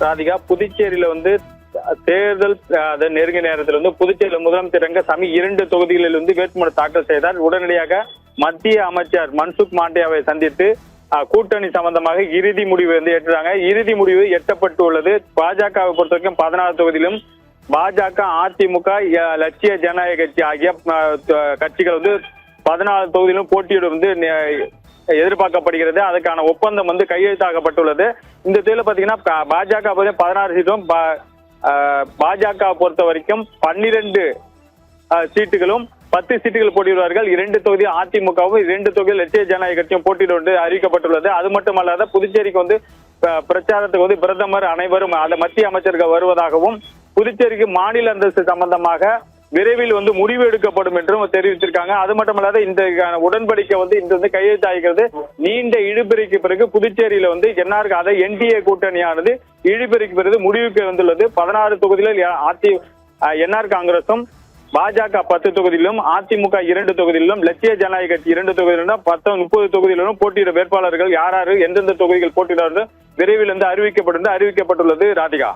ராதிகா, புதுச்சேரியில வந்து தேர்தல் நெருங்கிய நேரத்தில் வந்து புதுச்சேரியில் முதலமைச்சர் ரங்கசாமி 2 தொகுதிகளில் வந்து வேட்புமனு தாக்கல் செய்தார். உடனடியாக மத்திய அமைச்சர் மன்சுக் மாண்டேயாவை சந்தித்து கூட்டணி சம்பந்தமாக இறுதி முடிவு வந்து ஏற்றுறாங்க. இறுதி முடிவு எட்டப்பட்டுள்ளது. பாஜகவை பொறுத்த வரைக்கும் 16 தொகுதியிலும், பாஜக, அதிமுக, லட்சிய ஜனநாயக கட்சி ஆகிய கட்சிகள் வந்து 14 தொகுதியிலும் போட்டியிடும் வந்து எதிர்பார்க்கப்படுகிறது. அதுக்கான ஒப்பந்தம் வந்து கையெழுத்தாக்கப்பட்டுள்ளது. இந்த தேர்தலில் பாத்தீங்கன்னா பாஜக 16 சீட்டும், பாஜக பொறுத்த வரைக்கும் 12 சீட்டுகளும் 10 சீட்டுகள் போட்டியிடுவார்கள். 2 தொகுதி அதிமுகவும் 2 தொகுதியில் லட்சிய ஜனநாயக கட்சியும் போட்டியிட அறிவிக்கப்பட்டுள்ளது. அது மட்டுமல்லாத புதுச்சேரிக்கு வந்து பிரச்சாரத்துக்கு வந்து பிரதமர் அனைவரும் மத்திய அமைச்சர்கள் வருவதாகவும், புதுச்சேரிக்கு மாநில அந்தஸ்து சம்பந்தமாக விரைவில் வந்து முடிவு எடுக்கப்படும் என்றும் தெரிவித்திருக்காங்க. அது மட்டுமல்லாத இந்த உடன்படிக்கை வந்து இன்று வந்து கையெழுத்தாகிறது. நீண்ட இழுபறிக்கு பிறகு புதுச்சேரியில வந்து என்டிஏ கூட்டணியானது இழுபறிக்கு பிறகு முடிவுக்கு வந்துள்ளது. 16 தொகுதியில் என்ஆர் காங்கிரசும், பாஜக 10 தொகுதியிலும், அதிமுக 2 தொகுதியிலும், லட்சிய ஜனநாயக கட்சி 2 தொகுதியிலும், 30 தொகுதியிலும் போட்டியிட வேட்பாளர்கள் யார் எந்தெந்த தொகுதிகள் போட்டியிடார்கள் விரைவில் வந்து அறிவிக்கப்பட்டுள்ளது ராதிகா.